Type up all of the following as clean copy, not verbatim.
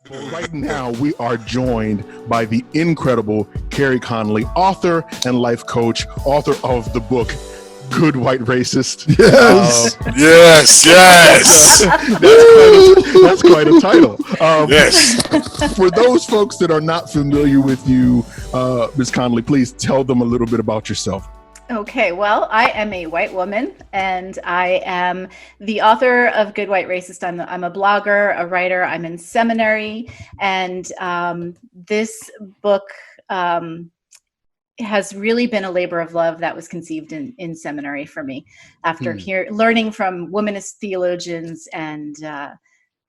Right now, we are joined by the incredible Kerry Connelly, author and life coach, author of the book, Good White Racist. Yes. Yes. That's quite a title. Yes. For those folks that are not familiar with you, Ms. Connelly, please tell them a little bit about yourself. Okay, well, I am a white woman, and I am the author of Good White Racist. I'm a blogger, a writer. I'm in seminary, and this book has really been a labor of love that was conceived in seminary for me after learning from womanist theologians, and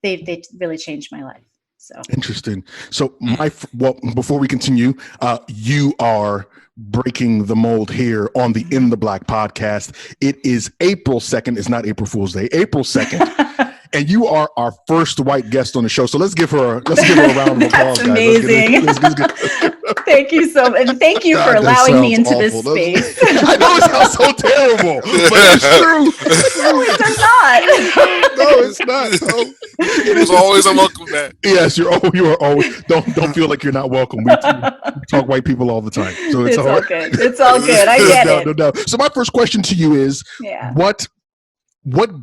they really changed my life. So interesting. So before we continue, you are breaking the mold here on the In the Black podcast. It is April 2nd. It's not April Fool's Day. April 2nd. And you are our first white guest on the show. So let's give her a round of applause, guys. Amazing. Thank you so much. And thank you for allowing me into this space. I know it sounds so terrible, but it's true. No, it does not. No, it's not. No. It is always a welcome back. Yes, you are always. Don't feel like you're not welcome. We talk white people all the time. So it's all good. It's all good. I get it. No doubt. So my first question to you is, what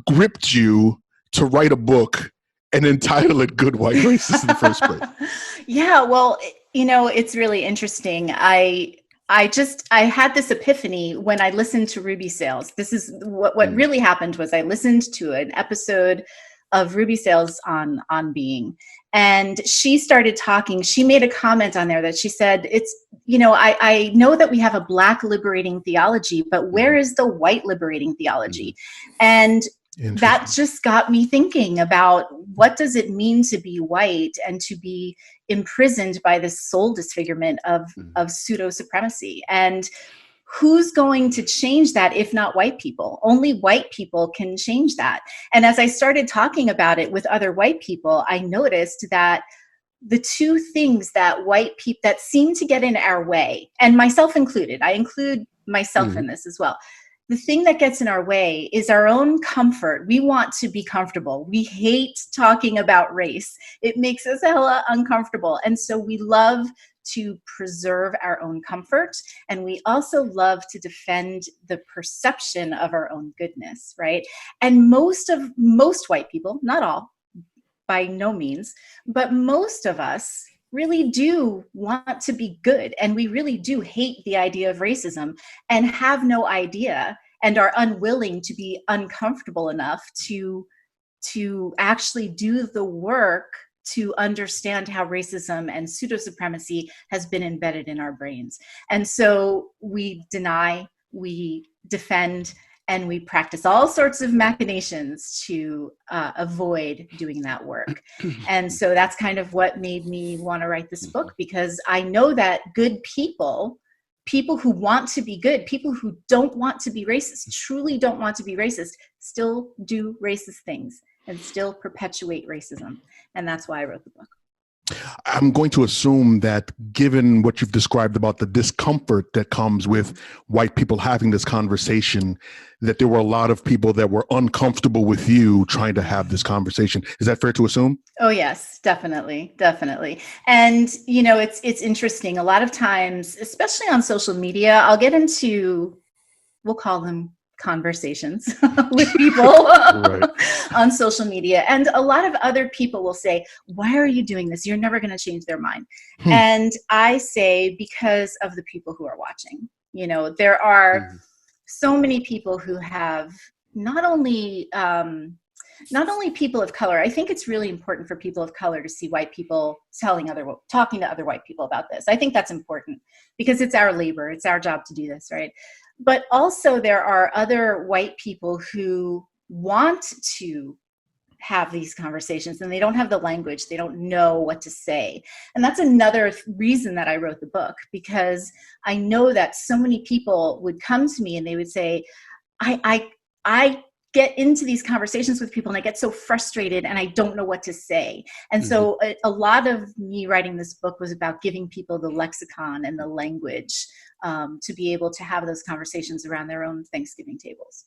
gripped you to write a book and entitle it Good White Racist in the first place? Yeah, well, it's really interesting. I had this epiphany when I listened to Ruby Sales. This is what really happened was I listened to an episode of Ruby Sales on Being, and she started talking. She made a comment on there that she said, I know that we have a Black liberating theology, but where is the white liberating theology? And that just got me thinking about what does it mean to be white and to be imprisoned by this soul disfigurement of pseudo supremacy, and who's going to change that if not white people? Only white people can change that. And as I started talking about it with other white people, I noticed that the two things that white people that seem to get in our way, and myself included, I include myself in this as well. The thing that gets in our way is our own comfort. We want to be comfortable. We hate talking about race. It makes us hella uncomfortable. And so we love to preserve our own comfort. And we also love to defend the perception of our own goodness, right? And most white people, not all, by no means, but most of us really do want to be good, and we really do hate the idea of racism and have no idea and are unwilling to be uncomfortable enough to actually do the work to understand how racism and pseudo supremacy has been embedded in our brains. And so we deny, we defend, and we practice all sorts of machinations to avoid doing that work. And so that's kind of what made me want to write this book, because I know that good people who want to be good, people who don't want to be racist, truly don't want to be racist, still do racist things and still perpetuate racism. And that's why I wrote the book. I'm going to assume that given what you've described about the discomfort that comes with white people having this conversation, that there were a lot of people that were uncomfortable with you trying to have this conversation. Is that fair to assume? Oh, yes, definitely. Definitely. And, it's interesting. A lot of times, especially on social media, I'll get into, we'll call them conversations with people on social media. And a lot of other people will say, why are you doing this? You're never going to change their mind. And I say, because of the people who are watching. There are so many people who have not only people of color. I think it's really important for people of color to see white people talking to other white people about this. I think that's important because it's our labor. It's our job to do this, right? But also there are other white people who want to have these conversations and they don't have the language. They don't know what to say. And that's another reason that I wrote the book, because I know that so many people would come to me and they would say, I get into these conversations with people and I get so frustrated and I don't know what to say. And so a lot of me writing this book was about giving people the lexicon and the language to be able to have those conversations around their own Thanksgiving tables.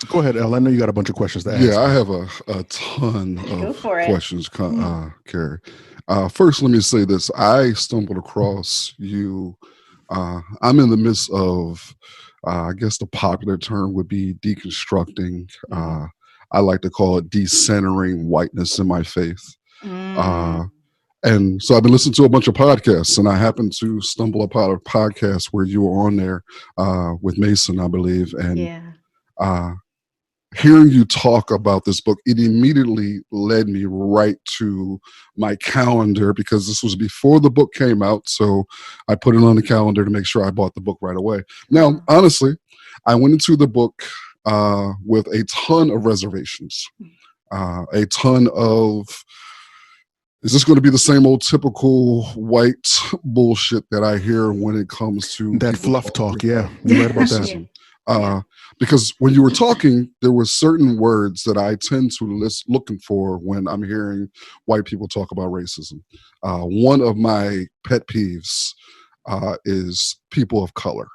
Go ahead, El. I know you got a bunch of questions to ask. Yeah, I have a ton of questions, Kerry. First, let me say this. I stumbled across you. I'm in the midst of, I guess the popular term would be deconstructing. I like to call it decentering whiteness in my faith. And so I've been listening to a bunch of podcasts, and I happened to stumble upon a podcast where you were on there with Mason, I believe. And hearing you talk about this book, it immediately led me right to my calendar, because this was before the book came out. So I put it on the calendar to make sure I bought the book right away. Now, honestly, I went into the book with a ton of reservations, a ton of, is this going to be the same old typical white bullshit that I hear when it comes to that fluff talk? Yeah, you read about that. Because when you were talking, there were certain words that I tend to looking for when I'm hearing white people talk about racism. One of my pet peeves is people of color.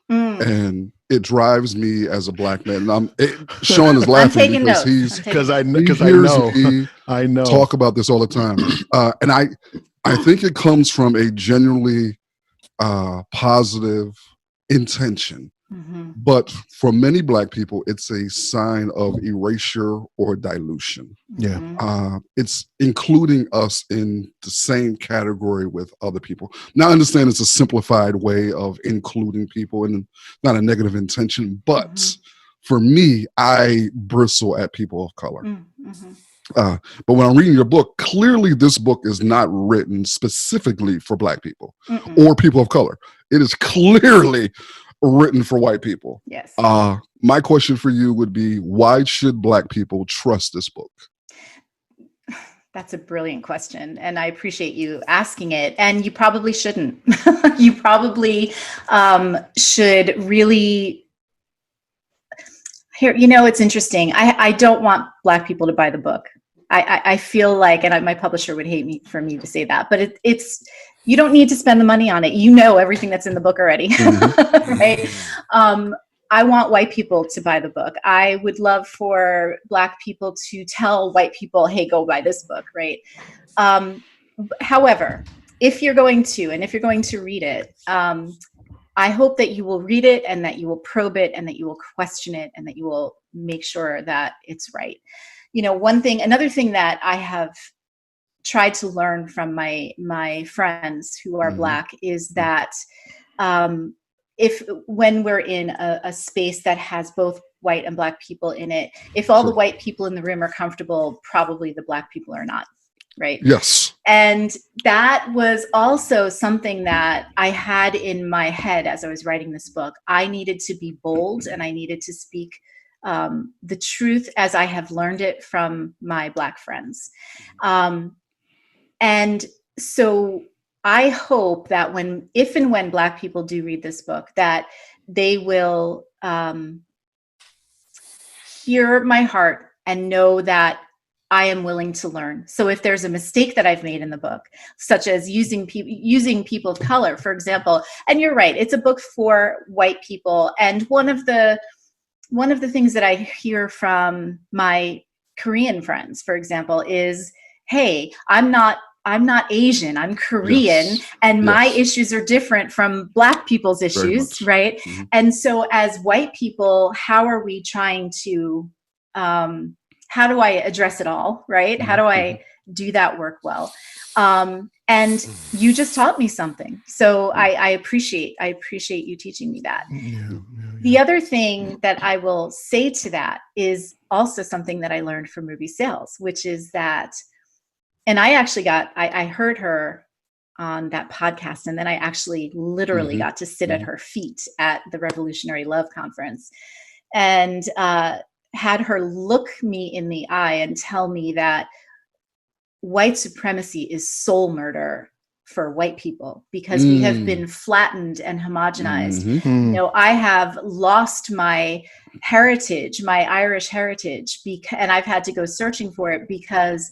And it drives me as a black man. And Sean is laughing because I know talk about this all the time. And I think it comes from a genuinely positive intention. But for many black people, it's a sign of erasure or dilution. It's including us in the same category with other people. Now, I understand it's a simplified way of including people and not a negative intention, but for me, I bristle at people of color. But when I'm reading your book, clearly this book is not written specifically for black people or people of color. It is clearly written for white people. Yes. My question for you would be, why should black people trust this book? That's a brilliant question, and I appreciate you asking it. And you probably shouldn't. You probably should really. Here, it's interesting. I don't want black people to buy the book. I feel like, and my publisher would hate me for me to say that, but it's you don't need to spend the money on it. You know everything that's in the book already, right? I want white people to buy the book. I would love for black people to tell white people, hey, go buy this book, right? However, if you're going to read it, I hope that you will read it and that you will probe it and that you will question it and that you will make sure that it's right. Another thing that I have tried to learn from my friends who are Black is that when we're in a space that has both white and Black people in it, if all the white people in the room are comfortable, probably the Black people are not. Right. Yes. And that was also something that I had in my head as I was writing this book. I needed to be bold and I needed to speak the truth as I have learned it from my Black friends. And so I hope that if and when Black people do read this book, that they will hear my heart and know that I am willing to learn. So if there's a mistake that I've made in the book, such as using people of color, for example, and you're right, it's a book for white people. And one of the things that I hear from my Korean friends, for example, is, hey, I'm not Asian, I'm Korean, and my issues are different from Black people's issues, right? Mm-hmm. And so as white people, how are we trying to, how do I address it all, right? How do I do that work well? And you just taught me something. So I appreciate you teaching me that. The other thing that I will say to that is also something that I learned from Ruby Sales, which is that, and I heard her on that podcast, and then I actually literally got to sit at her feet at the Revolutionary Love Conference and had her look me in the eye and tell me that white supremacy is soul murder for white people because we have been flattened and homogenized. I have lost my heritage, my Irish heritage, and I've had to go searching for it because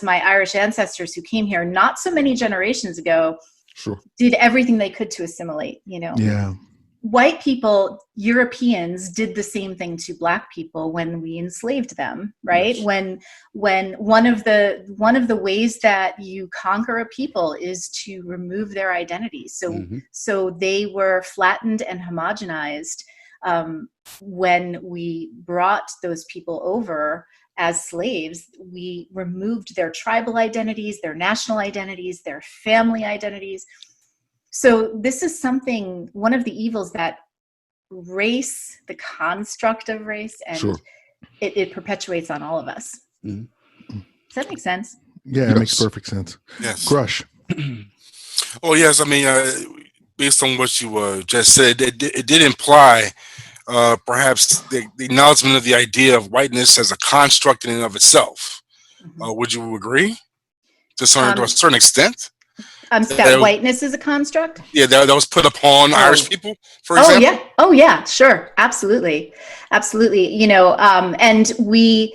my Irish ancestors who came here not so many generations ago did everything they could to assimilate, Yeah. white people, Europeans, did the same thing to Black people when we enslaved them, right? Yes. When one of the ways that you conquer a people is to remove their identities. So they were flattened and homogenized when we brought those people over as slaves. We removed their tribal identities, their national identities, their family identities. So this is one of the evils that race, the construct of race, and it perpetuates on all of us. Does that make sense? Yeah, it makes perfect sense. Yes. Crush. Oh, yes. I mean, based on what you just said, it did imply perhaps the acknowledgement of the idea of whiteness as a construct in and of itself. Would you agree to a certain extent? That whiteness is a construct? Yeah, that was put upon Irish people, for example? Oh, yeah, sure. Absolutely. You know, and we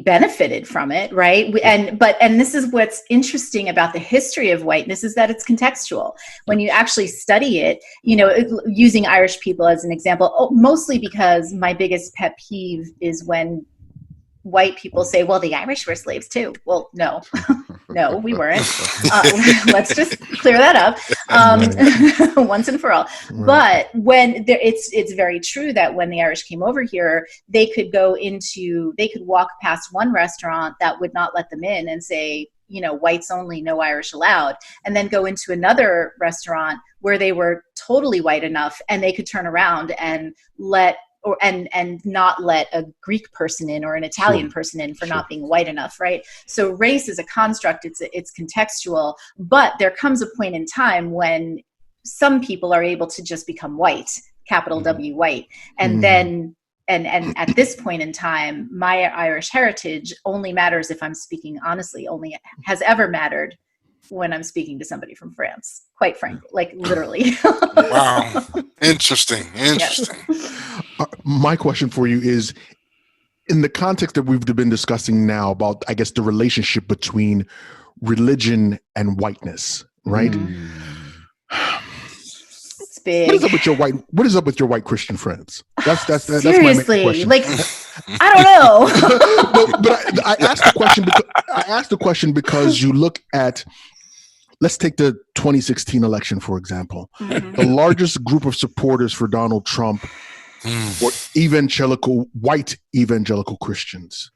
benefited from it, right? And this is what's interesting about the history of whiteness, is that it's contextual. When you actually study it, you know, using Irish people as an example, mostly because my biggest pet peeve is when white people say, well, the Irish were slaves too. Well, no, no, we weren't. Let's just clear that up once and for all. Right. But when it's very true that when the Irish came over here, they could walk past one restaurant that would not let them in and say, you know, whites only, no Irish allowed, and then go into another restaurant where they were totally white enough and they could turn around and not let a Greek person in or an Italian person in for not being white enough, right? So race is a construct, it's contextual, but there comes a point in time when some people are able to just become white, capital W white. And then, and at this point in time, my Irish heritage only matters, if I'm speaking honestly, only has ever mattered when I'm speaking to somebody from France, quite frankly, like literally. Wow. Interesting. My question for you is, in the context that we've been discussing now about, I guess, the relationship between religion and whiteness, right? It's big. What is up with your white Christian friends? That's seriously, that's my main question. Like, I don't know. but I asked the question because you look at, let's take the 2016 election, for example. The largest group of supporters for Donald Trump were white evangelical Christians,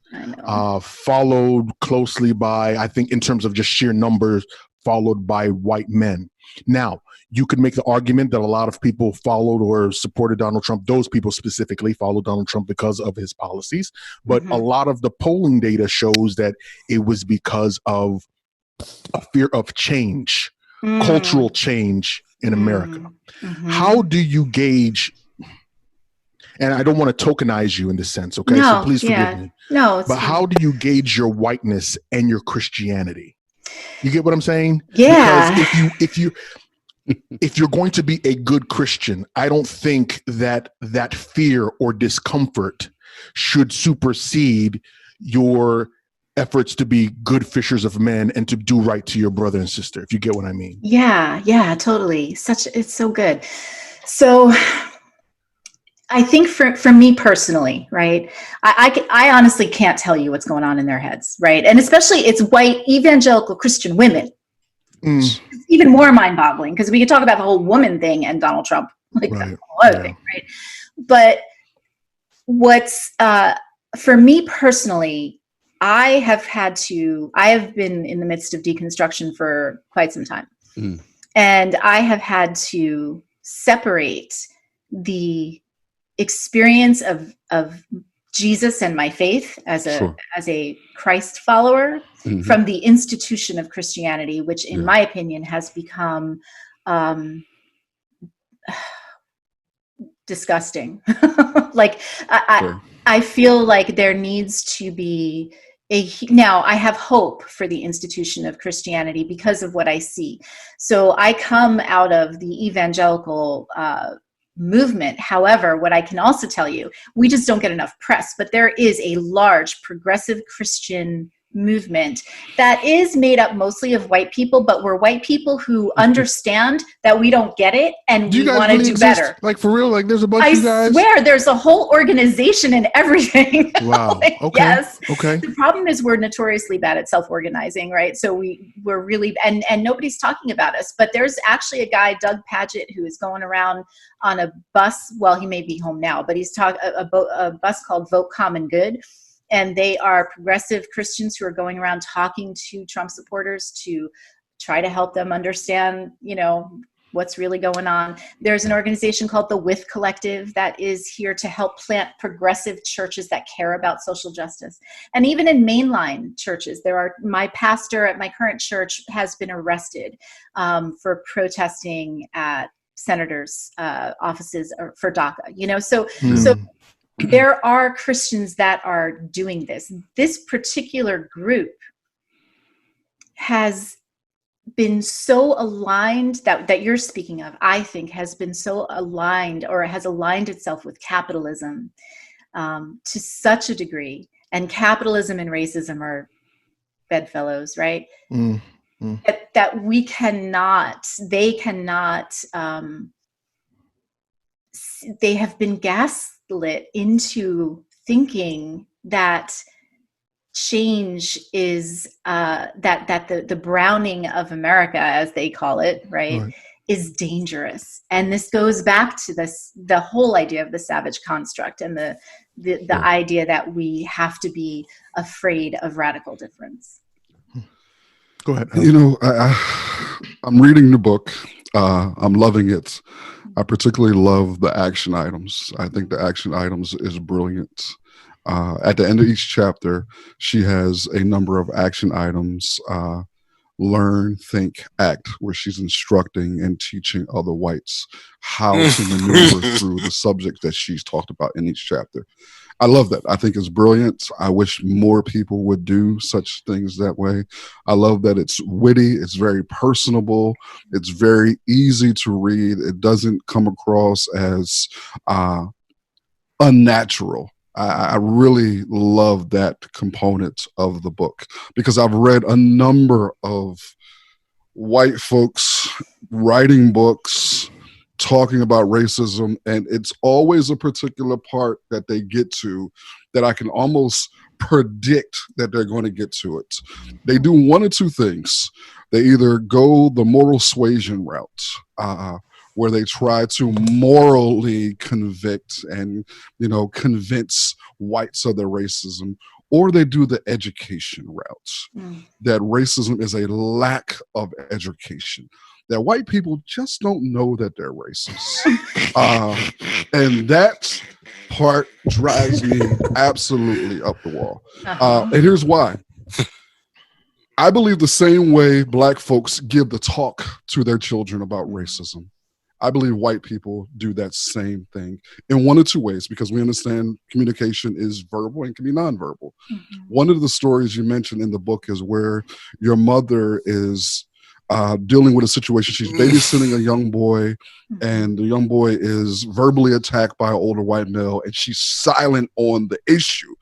followed closely by, I think in terms of just sheer numbers, followed by white men. Now, you could make the argument that a lot of people followed or supported Donald Trump. Those people specifically followed Donald Trump because of his policies. But a lot of the polling data shows that it was because of a fear of change, cultural change in America. How do you gauge, and I don't want to tokenize you in this sense, okay? So please forgive me. No, but how do you gauge your whiteness and your Christianity? You get what I'm saying? Yeah. Because if you're going to be a good Christian, I don't think that fear or discomfort should supersede your efforts to be good fishers of men and to do right to your brother and sister, if you get what I mean. Yeah, totally. It's so good. So I think for me personally, right, I honestly can't tell you what's going on in their heads, right? And especially it's white evangelical Christian women. It's even more mind-boggling, because we could talk about the whole woman thing and Donald Trump, like that's a whole other thing, right? But what's for me personally, I have been in the midst of deconstruction for quite some time. And I have had to separate the experience of Jesus and my faith as a Christ follower from the institution of Christianity, which in my opinion has become disgusting. Like I feel like there needs to be now I have hope for the institution of Christianity because of what I see. So I come out of the evangelical movement. However, what I can also tell you, we just don't get enough press, but there is a large progressive Christian movement that is made up mostly of white people, but we're white people who understand that we don't get it and we want to do better. Like, for real? Like, there's a bunch of you guys? I swear there's a whole organization and everything. Wow. Like, Okay. Yes. Okay. The problem is we're notoriously bad at self-organizing, right? So we're really, and nobody's talking about us, but there's actually a guy, Doug Paget, who is going around on a bus. Well, he may be home now, but he's talking a bus called Vote Common Good. And they are progressive Christians who are going around talking to Trump supporters to try to help them understand, what's really going on. There's an organization called the With Collective that is here to help plant progressive churches that care about social justice. And even in mainline churches, my pastor at my current church has been arrested for protesting at senators' offices for DACA, so there are Christians that are doing this. This particular group has been so aligned that you're speaking of, I think, has been so aligned, or has aligned itself with capitalism to such a degree. And capitalism and racism are bedfellows, right? That they cannot, they have been gaslit into thinking that change is that the browning of America, as they call it, right, is dangerous. And this goes back to the whole idea of the savage construct and the idea that we have to be afraid of radical difference. Go ahead. I'm reading the book. I'm loving it. I particularly love the action items. I think the action items is brilliant. At the end of each chapter, she has a number of action items, learn, think, act, where she's instructing and teaching other whites how to maneuver through the subject that she's talked about in each chapter. I love that. I think it's brilliant. I wish more people would do such things that way. I love that it's witty. It's very personable. It's very easy to read. It doesn't come across as unnatural. I really love that component of the book, because I've read a number of white folks writing books talking about racism, and it's always a particular part that they get to that I can almost predict that they're going to get to it. They do one or two things. They either go the moral suasion route, where they try to morally convict and, convince whites of their racism, or they do the education route, that racism is a lack of education, that white people just don't know that they're racist. And that part drives me absolutely up the wall. And here's why. I believe the same way Black folks give the talk to their children about racism, I believe white people do that same thing in one or two ways, because we understand communication is verbal and can be nonverbal. One of the stories you mentioned in the book is where your mother is dealing with a situation. She's babysitting a young boy, and the young boy is verbally attacked by an older white male, and she's silent on the issue.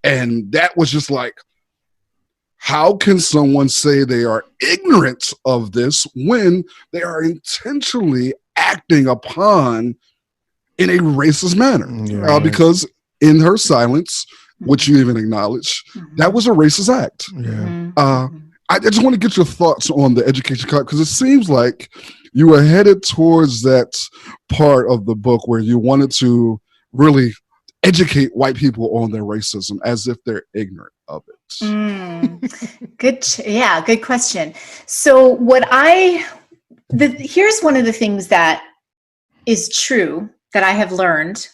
And that was just like, how can someone say they are ignorant of this when they are intentionally acting upon in a racist manner? Because in her silence, which you even acknowledge, that was a racist act. I just want to get your thoughts on the education part, because it seems like you were headed towards that part of the book where you wanted to really educate white people on their racism as if they're ignorant of it. Good question. So here's one of the things that is true that I have learned,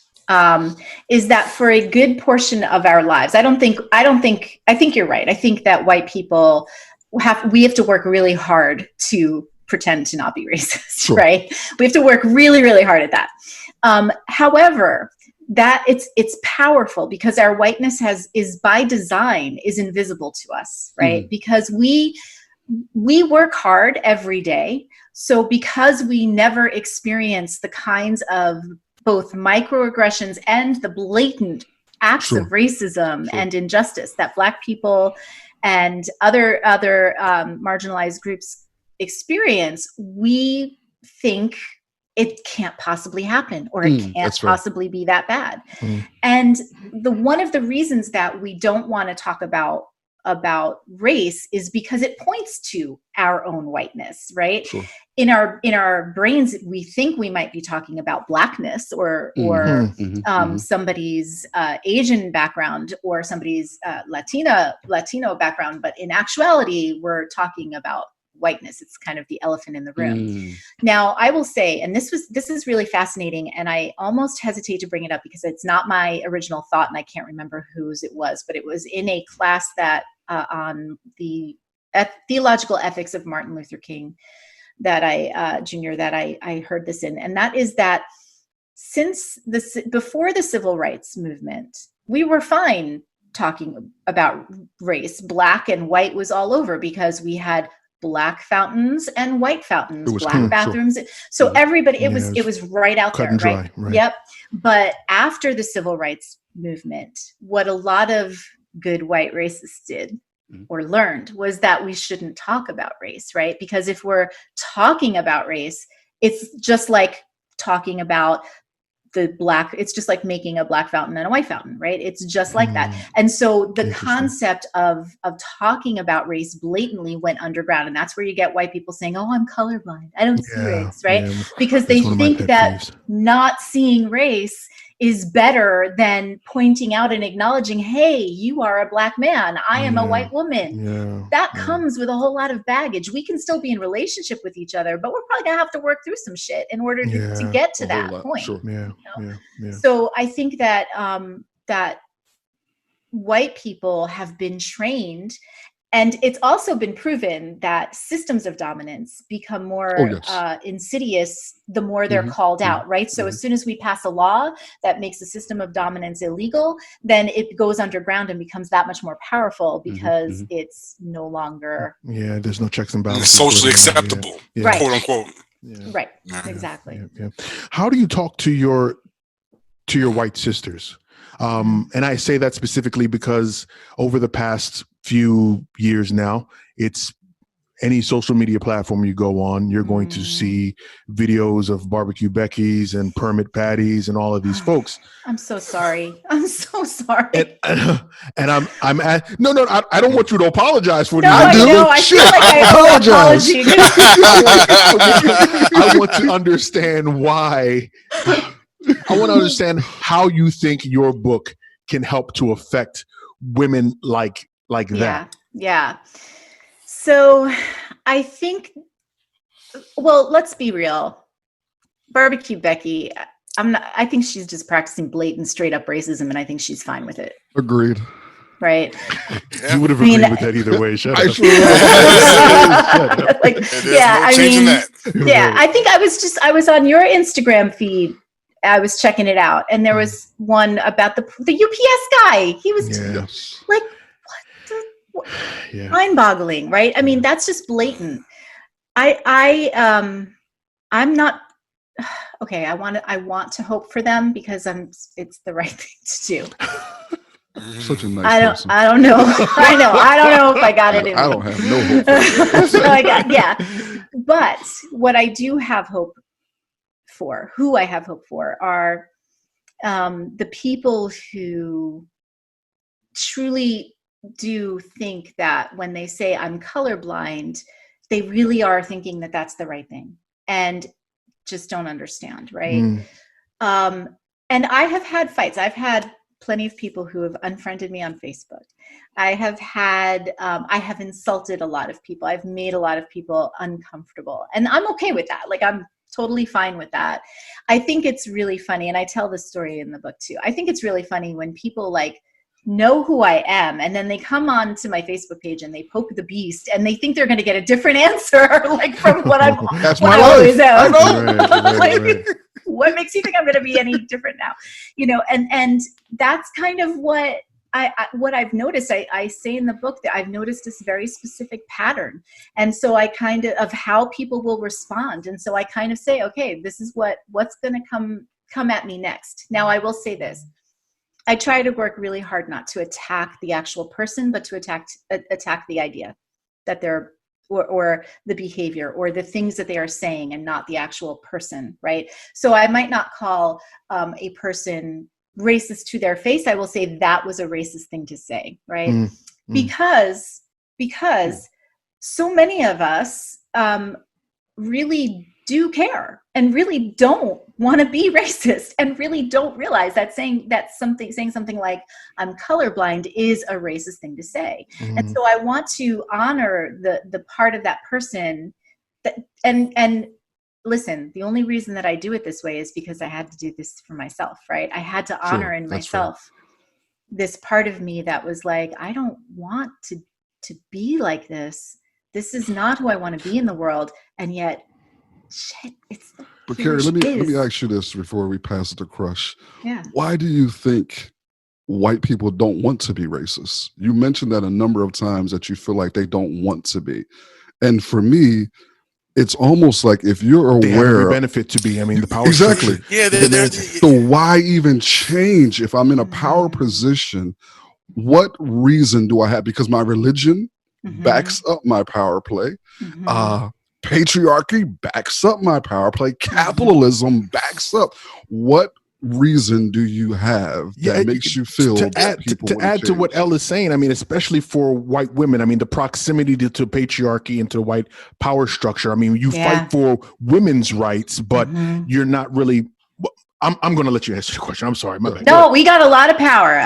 is that for a good portion of our lives, I think you're right. I think that white people we have to work really hard to pretend to not be racist, right? We have to work really, really hard at that. However, that it's powerful because our whiteness is by design is invisible to us, right? Because we work hard every day. So because we never experience the kinds of both microaggressions and the blatant acts of racism and injustice that Black people and other marginalized groups experience, we think it can't possibly happen, or it can't possibly be that bad. And one of the reasons that we don't want to talk about race is because it points to our own whiteness, right? Sure. In our brains, we think we might be talking about blackness or somebody's Asian background or somebody's Latino background, but in actuality, we're talking about whiteness. It's kind of the elephant in the room. Now, I will say, and this is really fascinating, and I almost hesitate to bring it up because it's not my original thought, and I can't remember whose it was, but it was in a class that on the theological ethics of Martin Luther King that Jr. that I heard this in, and that is that before the civil rights movement, we were fine talking about race. Black and white was all over because we had black fountains and white fountains, black bathrooms. So everybody, it was right out there, right? Yep. But after the civil rights movement, what a lot of good white racists did or learned was that we shouldn't talk about race, right? Because if we're talking about race, it's just like talking about it's just like making a black fountain and a white fountain, right? It's just like that. And so the concept of talking about race blatantly went underground. And that's where you get white people saying, oh, I'm colorblind, I don't see race, right? Because they think that not seeing race is better than pointing out and acknowledging, hey, you are a black man, I am a white woman. That comes with a whole lot of baggage. We can still be in relationship with each other, but we're probably gonna have to work through some shit in order to get to that point. Sure. So I think that that white people have been trained, and it's also been proven that systems of dominance become more insidious the more they're called out, right? So as soon as we pass a law that makes a system of dominance illegal, then it goes underground and becomes that much more powerful because it's no longer... there's no checks and balances. It's socially acceptable, right. quote unquote. Right, exactly. How do you talk to your white sisters? And I say that specifically because over the past few years now, it's any social media platform you go on, you're going to see videos of Barbecue Becky's and Permit Patty's and all of these folks. I'm so sorry. I'm so sorry. And I'm at, no, I don't want you to apologize for no, this. I feel like I apologize. I want to understand why. I want to understand how you think your book can help to affect women like that. Yeah. So I think, well, let's be real. Barbecue Becky, I think she's just practicing blatant straight up racism, and I think she's fine with it. Agreed. Right. You would have agreed with that either way. Shut up. I think I was on your Instagram feed. I was checking it out, and there was one about the UPS guy. He was like, what? Mind-boggling, right? I mean, that's just blatant. I'm not okay. I want to hope for them because it's the right thing to do. Such a nice person. I don't know. I don't know if I got it in I me. don't have no hope. So but what I do have hope for, who I have hope for, are the people who truly do think that when they say I'm colorblind, they really are thinking that that's the right thing and just don't understand, right? And I have had fights. I've had plenty of people who have unfriended me on Facebook. I have insulted a lot of people. I've made a lot of people uncomfortable, and I'm okay with that. Like, I'm totally fine with that. I think it's really funny, and I tell this story in the book too. I think it's really funny when people like know who I am, and then they come on to my Facebook page and they poke the beast, and they think they're going to get a different answer, like from what I'm. That's what my I always life. am. Right. What makes you think I'm going to be any different now? And that's kind of what I've noticed. I say in the book that I've noticed this very specific pattern. And so I kind of how people will respond. And so I kind of say, okay, this is what's going to come at me next. Now, I will say this. I try to work really hard not to attack the actual person, but to attack the idea that they're, or the behavior or the things that they are saying, and not the actual person, right? So I might not call a person racist to their face. I will say that was a racist thing to say, right? Because so many of us really do care and really don't want to be racist, and really don't realize that saying something like I'm colorblind is a racist thing to say. And so I want to honor the part of that person that, and listen, the only reason that I do it this way is because I had to do this for myself, right? I had to honor in myself this part of me that was like, I don't want to be like this. This is not who I want to be in the world. And yet, shit, it's. But Kerry, let me ask you this before we pass it to Crush. Yeah. Why do you think white people don't want to be racist? You mentioned that a number of times, that you feel like they don't want to be. And for me, it's almost like if you're aware, they have every benefit to be. I mean, the power exactly. structure. Yeah. So why even change if I'm in a power position? What reason do I have? Because my religion backs up my power play. Patriarchy backs up my power play. Capitalism backs up. What reason do you have that makes you feel to add to what Elle is saying? I mean, especially for white women, I mean, the proximity to patriarchy and to white power structure. I mean, you fight for women's rights, but you're not really. I'm going to let you answer the question. I'm sorry, my bad. No, we got a lot of power.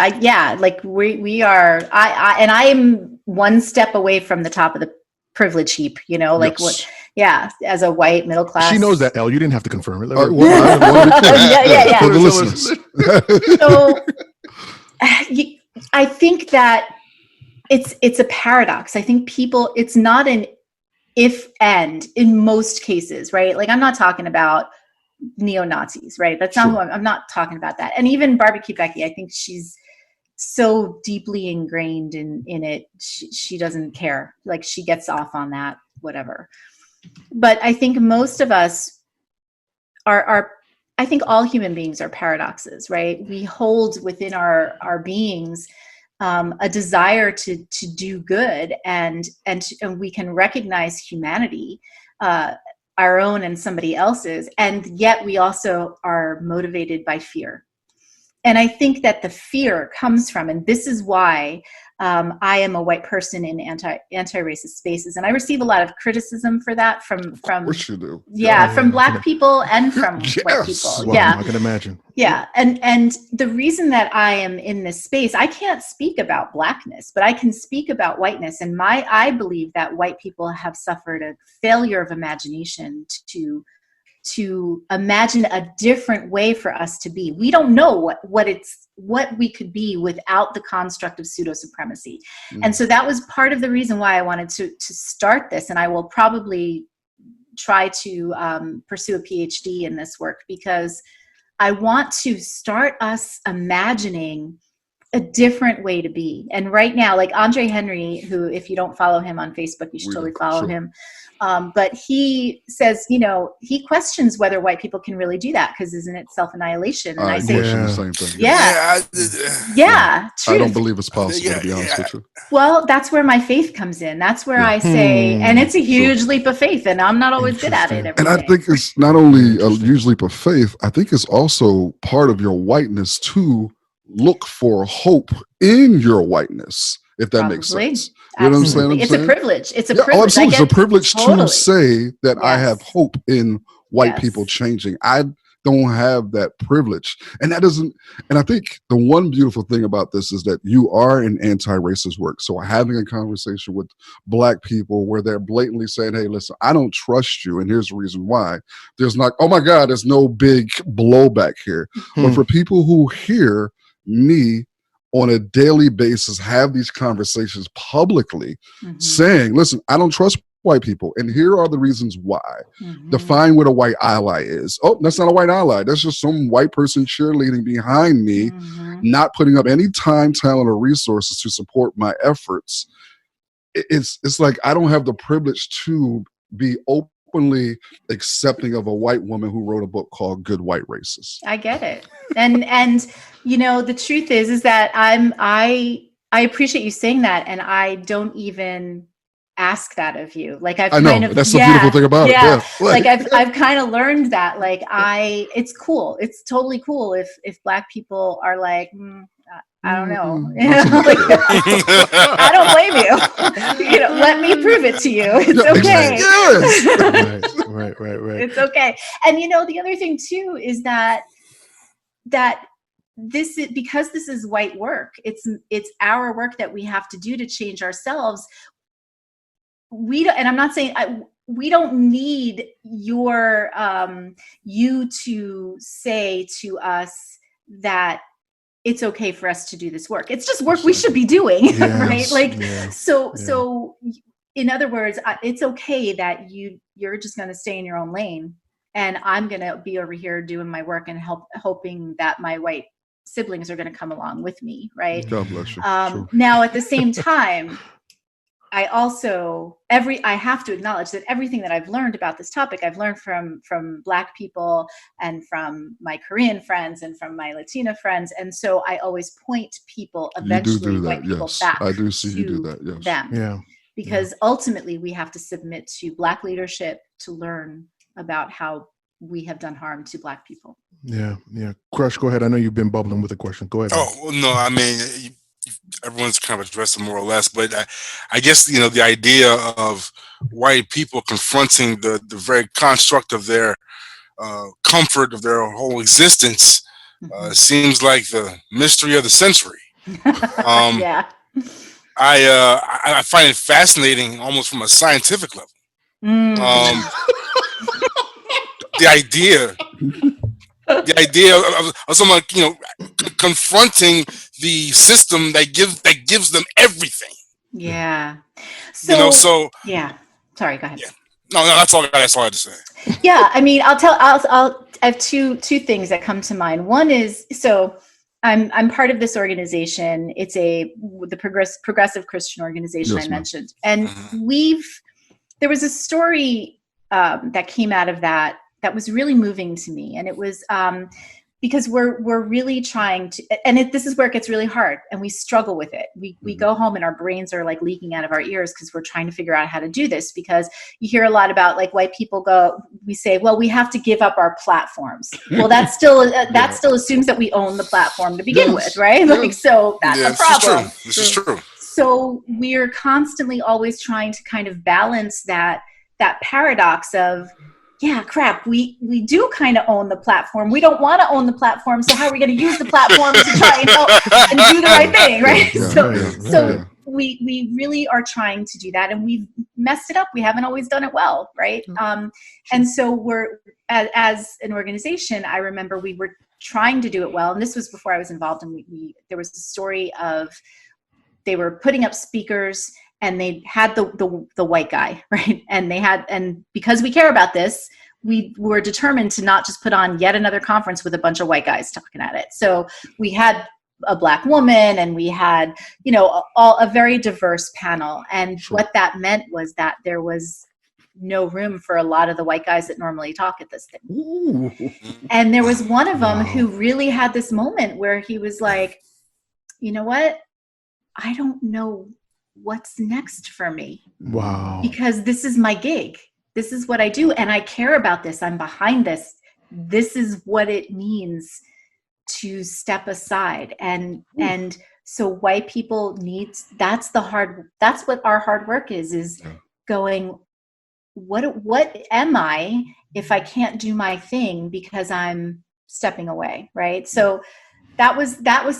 We are. I am one step away from the top of the privilege heap. You know, like what? Yeah, as a white middle class. She knows that, Elle. You didn't have to confirm it. Yeah. For the listeners. So I think that it's a paradox. I think it's not an if and in most cases, right? Like I'm not talking about neo-Nazis, right? That's not who I'm not talking about that. And even Barbecue Becky, I think she's so deeply ingrained in it. She doesn't care. Like she gets off on that, whatever. But I think most of us are I think all human beings are paradoxes, right? We hold within our beings a desire to do good, and we can recognize humanity, our own and somebody else's, and yet we also are motivated by fear. And I think that the fear comes from, and this is why I am a white person in anti-racist spaces, and I receive a lot of criticism for that from which you do. From Black people and from white people. Wow, I can imagine. Yeah, and the reason that I am in this space, I can't speak about Blackness, but I can speak about whiteness, and I believe that white people have suffered a failure of imagination to imagine a different way for us to be. We don't know what we could be without the construct of pseudo supremacy. And so that was part of the reason why I wanted to start this. And I will probably try to pursue a PhD in this work, because I want to start us imagining a different way to be. And right now, like Andre Henry, who, if you don't follow him on Facebook, you should totally follow him. But he says, he questions whether white people can really do that, because isn't it self-annihilation? And I say, the same thing. True. I don't believe it's possible, to be honest with you. Well, that's where my faith comes in. That's where I say, and it's a huge leap of faith, and I'm not always good at it. And I think it's not only a huge leap of faith, I think it's also part of your whiteness to look for hope in your whiteness, if that makes sense. You know what I'm saying? It's a privilege. It's a privilege. Absolutely. It's a privilege to say that I have hope in white people changing. I don't have that privilege. And I think the one beautiful thing about this is that you are in anti-racist work. So having a conversation with Black people where they're blatantly saying, hey, listen, I don't trust you, and here's the reason why. There's not, oh my God, there's no big blowback here. But for people who hear me on a daily basis have these conversations publicly, saying, listen, I don't trust white people, and here are the reasons why. Define what a white ally is. Oh, that's not a white ally. That's just some white person cheerleading behind me, not putting up any time, talent, or resources to support my efforts. It's like I don't have the privilege to be open openly accepting of a white woman who wrote a book called Good White Racist. I get it. And you know, the truth is that I appreciate you saying that, and I don't even ask that of you. Like I've that's the beautiful thing about it. Yeah. Like I've kind of learned that, like it's cool. It's totally cool if Black people are like, I don't know. Like, I don't blame you. You know, let me prove it to you. It's okay. Yes. Right. It's okay. And you know, the other thing too is that this is, because this is white work. It's our work that we have to do to change ourselves. We don't, and I'm not saying we don't need your you to say to us that it's okay for us to do this work. It's just work we should be doing, right? Like, so in other words, it's okay that you're just going to stay in your own lane, and I'm going to be over here doing my work and hoping that my white siblings are going to come along with me, right? God bless you. Sure. Now, at the same time, I also I have to acknowledge that everything that I've learned about this topic, I've learned from Black people and from my Korean friends and from my Latina friends, and so I always point people eventually, white people, back. I do see you do that. Yes. Them. Yeah. Because ultimately we have to submit to Black leadership to learn about how we have done harm to Black people. Yeah. Crush, go ahead. I know you've been bubbling with a question. Go ahead. Oh, well, no, I mean, everyone's kind of addressed it more or less, but I guess, you know, the idea of white people confronting the very construct of their comfort of their whole existence seems like the mystery of the century. Yeah. I find it fascinating, almost from a scientific level. The idea of someone, you know, confronting the system that gives them everything. Yeah. So, you know, so yeah. Sorry, go ahead. Yeah. No, that's all I had to say. Yeah, I mean, I have two things that come to mind. One is, so I'm part of this organization. It's the progressive Christian organization I mentioned, and there was a story that came out of that was really moving to me, and it was because we're really trying to, and this is where it gets really hard, and we struggle with it. We go home and our brains are like leaking out of our ears because we're trying to figure out how to do this, because you hear a lot about, like, white people we say, well, we have to give up our platforms. Well, that still assumes that we own the platform to begin with, right? Like, so that's a problem. This is true. So we're constantly always trying to kind of balance that paradox of, yeah, crap, we do kind of own the platform. We don't want to own the platform, so how are we going to use the platform to try and help and do the right thing, right? So we really are trying to do that, and we've messed it up. We haven't always done it well, right? And so we're, as an organization, I remember we were trying to do it well, and this was before I was involved, and there was a story of, they were putting up speakers, and they had the white guy, right? And because we care about this, we were determined to not just put on yet another conference with a bunch of white guys talking at it. So we had a Black woman, and we had, you know, a very diverse panel. And what that meant was that there was no room for a lot of the white guys that normally talk at this thing. Ooh. And there was one of them who really had this moment where he was like, you know what? I don't know what's next for me. Wow. Because this is my gig. This is what I do. And I care about this. I'm behind this. This is what it means to step aside. And so white people that's what our hard work is going, what am I if I can't do my thing because I'm stepping away, right? So that was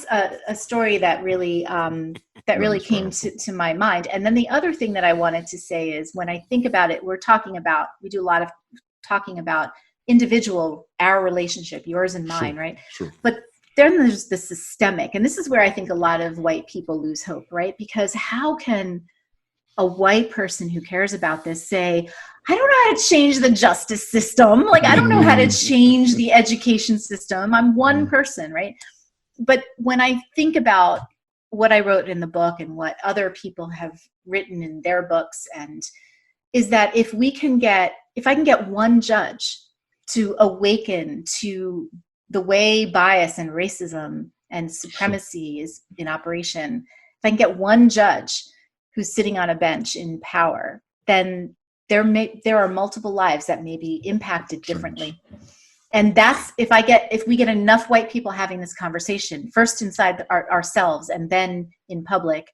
a story that really came to my mind. And then the other thing that I wanted to say is, when I think about it, we do a lot of talking about our relationship, yours and mine, right? Sure. But then there's the systemic, and this is where I think a lot of white people lose hope, right? Because how can a white person who cares about this say, I don't know how to change the justice system. Like, I don't know how to change the education system. I'm one person, right? But when I think about what I wrote in the book and what other people have written in their books, and is that if we can get if I can get one judge to awaken to the way bias and racism and supremacy is in operation, if I can get one judge who's sitting on a bench in power, then there are multiple lives that may be impacted differently. And that's if we get enough white people having this conversation, first inside ourselves and then in public,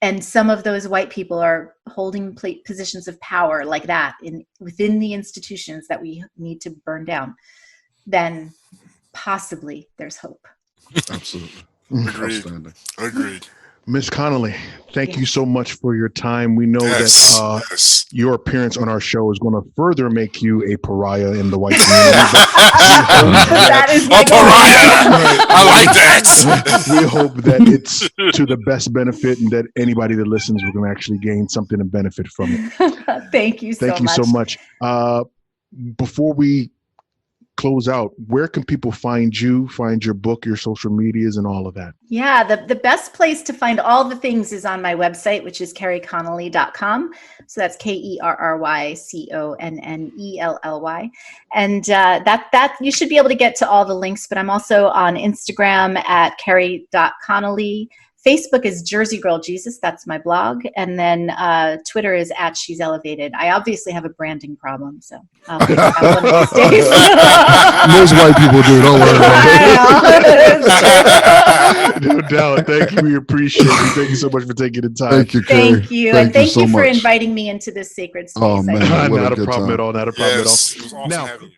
and some of those white people are holding positions of power like that within the institutions that we need to burn down, then possibly there's hope. Absolutely. Agreed. Ms. Connelly, thank you so much for your time. We know that your appearance on our show is going to further make you a pariah in the white community. That is my pariah. I like that. We hope that it's to the best benefit and that anybody that listens will actually gain something and benefit from it. Thank you so much. Thank you so much. Before we close out, where can people find you, find your book, your social medias, and all of that? Yeah, the best place to find all the things is on my website, which is kerryconnelly.com. So that's KerryConnelly. And that you should be able to get to all the links, but I'm also on Instagram at kerry.connelly. Facebook is Jersey Girl Jesus. That's my blog. And then Twitter is at She's Elevated. I obviously have a branding problem, so I'll figure it out one of these days. Most white people do. Don't worry about it. No doubt. Thank you. We appreciate you. Thank you so much for taking the time. Thank you, Kerry. Thank you. And thank you for inviting me into this sacred space. Oh, man. Not a problem at all. Not a problem at all. It was awesome having you.